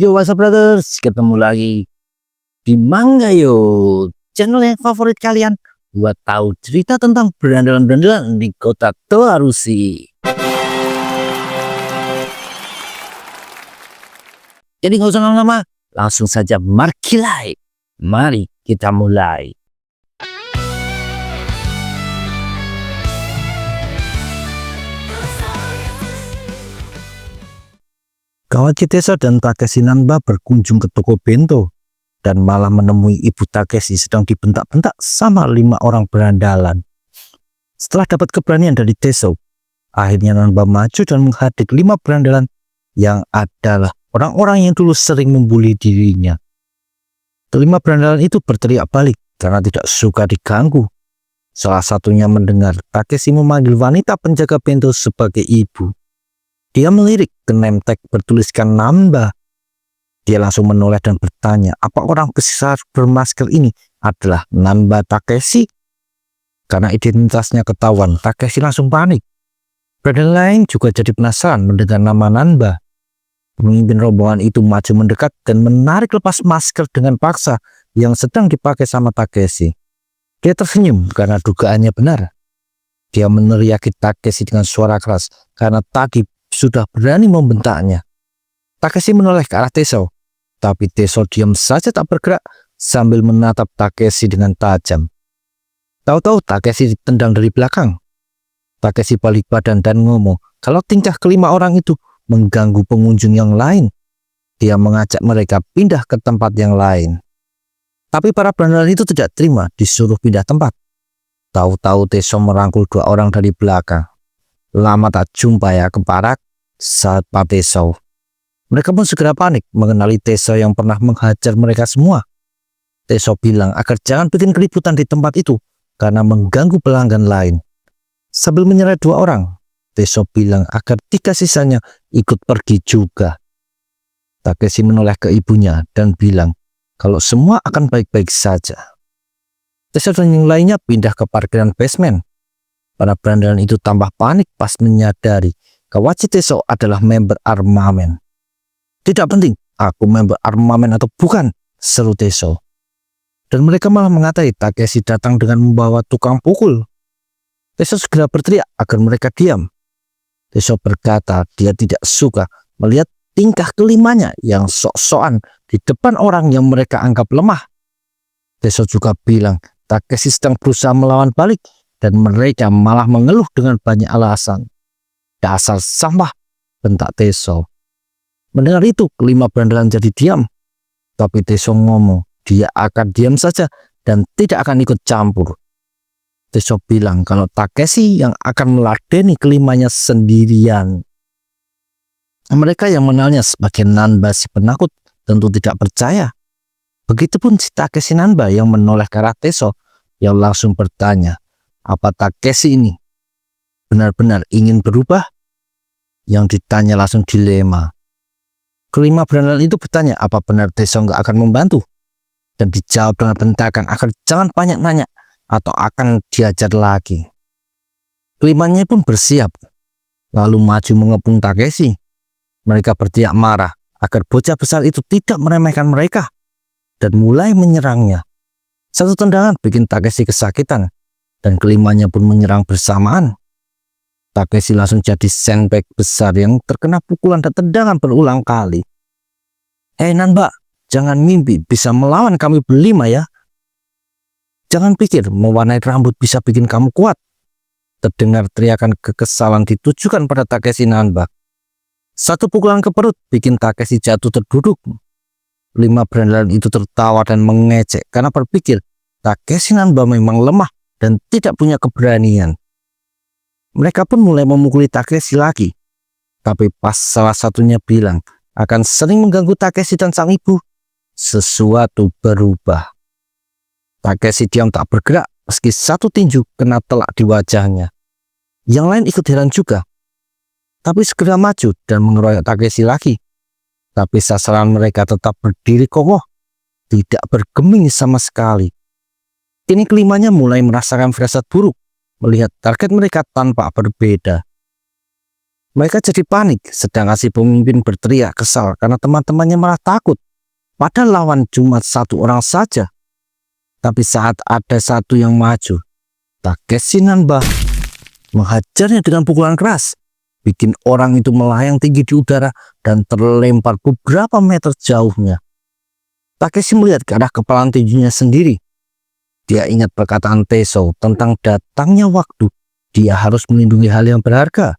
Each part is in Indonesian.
Yo, what's up brothers? Ketemu lagi di Mangga Yo, channel yang favorit kalian buat tahu cerita tentang berandalan-berandalan di kota Toarushi. Jadi nggak usah lama-lama, langsung saja markilai. Mari kita mulai. Kawachi Teso dan Takeshi Nanba berkunjung ke toko bento dan malah menemui ibu Takeshi sedang dibentak-bentak sama 5 orang berandalan. Setelah dapat keberanian dari Teso, akhirnya Nanba maju dan menghadik 5 berandalan yang adalah orang-orang yang dulu sering membuli dirinya. Kelima berandalan itu berteriak balik karena tidak suka diganggu. Salah satunya mendengar Takeshi memanggil wanita penjaga bento sebagai ibu. Dia melirik ke name tag bertuliskan Nanba. Dia langsung menoleh dan bertanya, apa orang besar bermasker ini adalah Nanba Takeshi? Karena identitasnya ketahuan, Takeshi langsung panik. Berandalan lain juga jadi penasaran mendengar nama Nanba. Pemimpin rombongan itu maju mendekat dan menarik lepas masker dengan paksa yang sedang dipakai sama Takeshi. Dia tersenyum karena dugaannya benar. Dia meneriaki Takeshi dengan suara keras karena tadi sudah berani membentaknya. Takeshi menoleh ke arah Teso, tapi Teso diam saja tak bergerak sambil menatap Takeshi dengan tajam. Tahu-tahu Takeshi ditendang dari belakang. Takeshi balik badan dan ngomong kalau tingkah kelima orang itu mengganggu pengunjung yang lain. Dia mengajak mereka pindah ke tempat yang lain. Tapi para berandalan itu tidak terima disuruh pindah tempat. Tahu-tahu Teso merangkul 2 orang dari belakang. Lama tak jumpa ya keparak, saat Pak Teso. Mereka pun segera panik mengenali Teso yang pernah menghajar mereka semua. Teso bilang agar jangan bikin keributan di tempat itu karena mengganggu pelanggan lain. Sambil menyeret 2 orang, Teso bilang agar 3 sisanya ikut pergi juga. Takeshi menoleh ke ibunya dan bilang kalau semua akan baik-baik saja. Teso dan yang lainnya pindah ke parkiran basement. Para berandalan itu tambah panik pas menyadari Kawachi Teso adalah member armamen. Tidak penting aku member armamen atau bukan, seru Teso. Dan mereka malah mengatai Takeshi datang dengan membawa tukang pukul. Teso segera berteriak agar mereka diam. Teso berkata dia tidak suka melihat tingkah kelimanya yang sok-sokan di depan orang yang mereka anggap lemah. Teso juga bilang Takeshi sedang berusaha melawan balik dan mereka malah mengeluh dengan banyak alasan. Dasar sampah, bentak Teso. Mendengar itu, kelima berandalan jadi diam. Tapi Teso ngomong, dia akan diam saja dan tidak akan ikut campur. Teso bilang kalau Takeshi yang akan meladeni kelimanya sendirian. Mereka yang mengenalnya sebagai Nanba si penakut tentu tidak percaya. Begitupun si Takeshi Nanba yang menoleh ke arah Teso yang langsung bertanya, apa Takeshi ini benar-benar ingin berubah? Yang ditanya langsung dilema. Kelima berandalan itu bertanya apa benar Teso nggak akan membantu? Dan dijawab dengan bentakan agar jangan banyak nanya atau akan diajar lagi. Kelimanya pun bersiap, lalu maju mengepung Takeshi. Mereka berteriak marah agar bocah besar itu tidak meremehkan mereka dan mulai menyerangnya. Satu tendangan bikin Takeshi kesakitan. Dan kelimanya pun menyerang bersamaan. Takeshi langsung jadi sandbag besar yang terkena pukulan dan tendangan berulang kali. Hei Nanba, jangan mimpi bisa melawan kami berlima ya. Jangan pikir mewarnai rambut bisa bikin kamu kuat. Terdengar teriakan kekesalan ditujukan pada Takeshi Nanba. Satu pukulan ke perut bikin Takeshi jatuh terduduk. 5 berandalan itu tertawa dan mengejek karena berpikir Takeshi Nanba memang lemah dan tidak punya keberanian. Mereka pun mulai memukuli Takeshi lagi. Tapi pas salah satunya bilang akan sering mengganggu Takeshi dan sang ibu, sesuatu berubah. Takeshi diam tak bergerak meski satu tinju kena telak di wajahnya. Yang lain ikut heran juga. Tapi segera maju dan mengeroyok Takeshi lagi. Tapi sasaran mereka tetap berdiri kokoh, tidak bergeming sama sekali. Kini kelimanya mulai merasakan firasat buruk melihat target mereka tanpa berbeda. Mereka jadi panik, sedangkan si pemimpin berteriak kesal karena teman-temannya malah takut. Padahal lawan cuma satu orang saja. Tapi saat ada satu yang maju, Takeshi Nanba menghajarnya dengan pukulan keras, bikin orang itu melayang tinggi di udara dan terlempar beberapa meter jauhnya. Takeshi melihat ke arah kepalan tinjunya sendiri. Dia ingat perkataan Teso tentang datangnya waktu. Dia harus melindungi hal yang berharga.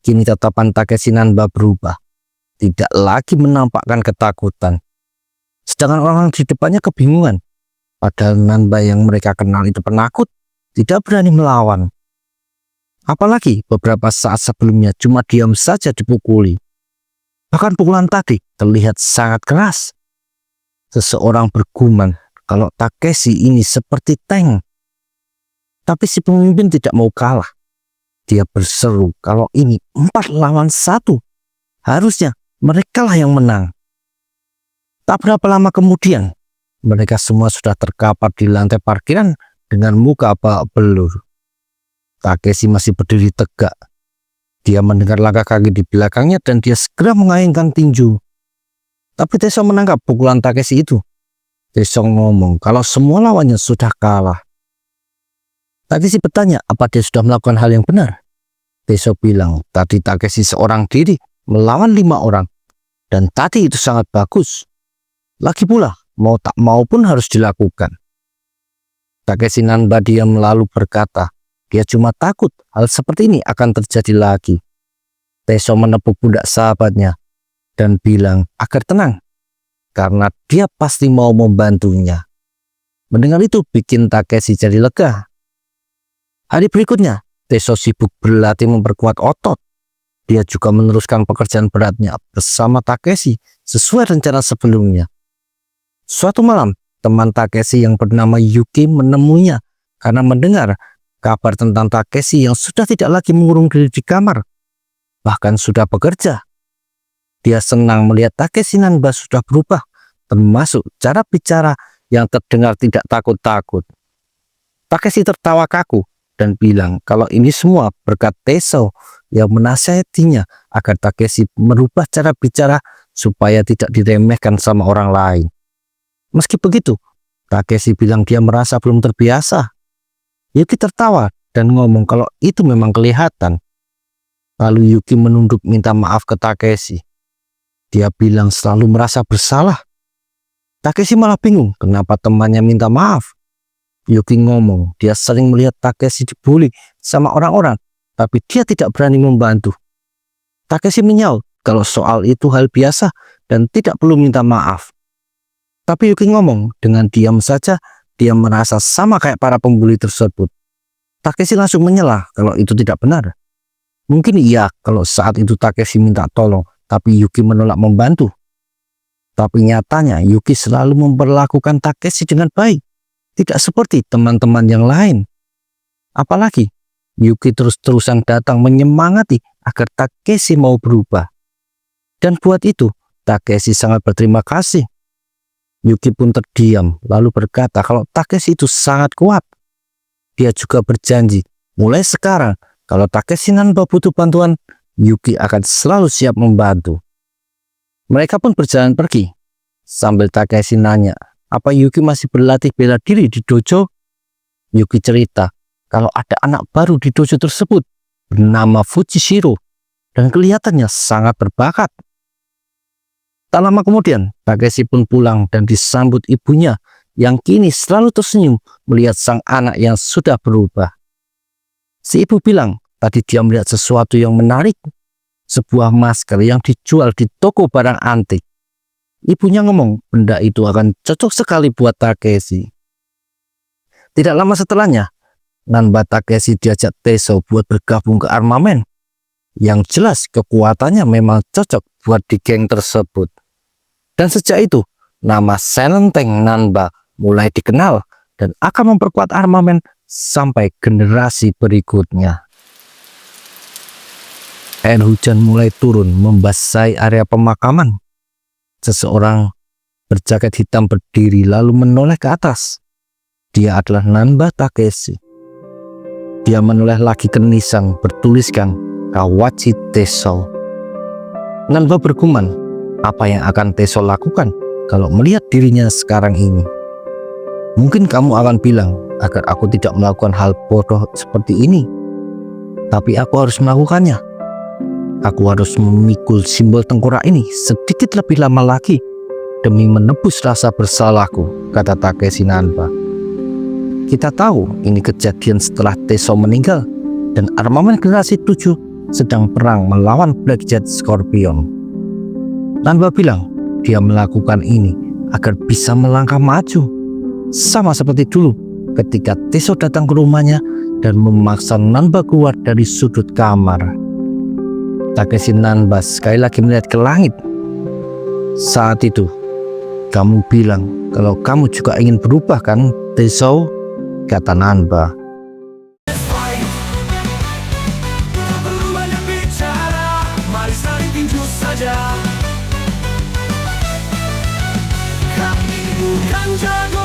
Kini tatapan Takeshi Nanba berubah. Tidak lagi menampakkan ketakutan. Sedangkan orang di depannya kebingungan. Padahal Nanba yang mereka kenal itu penakut, tidak berani melawan. Apalagi beberapa saat sebelumnya cuma diam saja dipukuli. Bahkan pukulan tadi terlihat sangat keras. Seseorang bergumam kalau Takeshi ini seperti tank. Tapi si pemimpin tidak mau kalah. Dia berseru kalau ini 4 lawan 1. Harusnya mereka lah yang menang. Tak berapa lama kemudian, mereka semua sudah terkapar di lantai parkiran dengan muka babak belur. Takeshi masih berdiri tegak. Dia mendengar langkah kaki di belakangnya dan dia segera mengayunkan tinju. Tapi Teso menangkap pukulan Takeshi itu. Teso ngomong kalau semua lawannya sudah kalah. Takeshi bertanya apa dia sudah melakukan hal yang benar. Teso bilang tadi Takeshi seorang diri melawan 5 orang. Dan tadi itu sangat bagus. Lagi pula mau tak mau pun harus dilakukan. Takeshi Nanba diam lalu berkata dia cuma takut hal seperti ini akan terjadi lagi. Teso menepuk pundak sahabatnya dan bilang agar tenang. Karena dia pasti mau membantunya. Mendengar itu bikin Takeshi jadi lega. Hari berikutnya, Teso sibuk berlatih memperkuat otot. Dia juga meneruskan pekerjaan beratnya bersama Takeshi sesuai rencana sebelumnya. Suatu malam, teman Takeshi yang bernama Yuki menemuinya karena mendengar kabar tentang Takeshi yang sudah tidak lagi mengurung diri di kamar, bahkan sudah bekerja. Dia senang melihat Takeshi Nanba sudah berubah, termasuk cara bicara yang terdengar tidak takut-takut. Takeshi tertawa kaku dan bilang kalau ini semua berkat Teso yang menasihatinya agar Takeshi merubah cara bicara supaya tidak diremehkan sama orang lain. Meski begitu, Takeshi bilang dia merasa belum terbiasa. Yuki tertawa dan ngomong kalau itu memang kelihatan. Lalu Yuki menunduk minta maaf ke Takeshi. Dia bilang selalu merasa bersalah. Takeshi malah bingung kenapa temannya minta maaf. Yuki ngomong dia sering melihat Takeshi dibully sama orang-orang, tapi dia tidak berani membantu. Takeshi menyaut kalau soal itu hal biasa dan tidak perlu minta maaf. Tapi Yuki ngomong dengan diam saja dia merasa sama kayak para pembuli tersebut. Takeshi langsung menyela kalau itu tidak benar. Mungkin iya kalau saat itu Takeshi minta tolong, tapi Yuki menolak membantu. Tapi nyatanya Yuki selalu memperlakukan Takeshi dengan baik. Tidak seperti teman-teman yang lain. Apalagi Yuki terus-terusan datang menyemangati agar Takeshi mau berubah. Dan buat itu Takeshi sangat berterima kasih. Yuki pun terdiam lalu berkata kalau Takeshi itu sangat kuat. Dia juga berjanji mulai sekarang kalau Takeshi Nanba butuh bantuan, Yuki akan selalu siap membantu. Mereka pun berjalan pergi. Sambil Takeshi nanya apa Yuki masih berlatih bela diri di dojo. Yuki cerita kalau ada anak baru di dojo tersebut bernama Fujishiro dan kelihatannya sangat berbakat. Tak lama kemudian Takeshi pun pulang dan disambut ibunya yang kini selalu tersenyum melihat sang anak yang sudah berubah. Si ibu bilang tadi dia melihat sesuatu yang menarik, sebuah masker yang dijual di toko barang antik. Ibunya ngomong benda itu akan cocok sekali buat Takeshi. Tidak lama setelahnya, Nanba Takeshi diajak Teso buat bergabung ke armamen. Yang jelas kekuatannya memang cocok buat di geng tersebut. Dan sejak itu, nama Silent Tank Nanba mulai dikenal dan akan memperkuat armamen sampai generasi berikutnya. Air hujan mulai turun membasahi area pemakaman. Seseorang berjaket hitam berdiri lalu menoleh ke atas. Dia adalah Nanba Takeshi. Dia menoleh lagi ke nisan bertuliskan Kawachi Teso. Nanba bergumam, apa yang akan Teso lakukan kalau melihat dirinya sekarang ini? Mungkin kamu akan bilang agar aku tidak melakukan hal bodoh seperti ini. Tapi aku harus melakukannya. Aku harus memikul simbol tengkorak ini sedikit lebih lama lagi demi menebus rasa bersalahku, kata Takeshi Nanba. Kita tahu ini kejadian setelah Teso meninggal dan armamen generasi 7 sedang perang melawan Blackjet Scorpion. Nanba bilang dia melakukan ini agar bisa melangkah maju, sama seperti dulu ketika Teso datang ke rumahnya dan memaksa Nanba keluar dari sudut kamar. Takeshi Nanba sekali lagi melihat ke langit. Saat itu, kamu bilang kalau kamu juga ingin berubah kan, Teso? Kata Nanba. Mari saling tinju saja. Kami bukan jago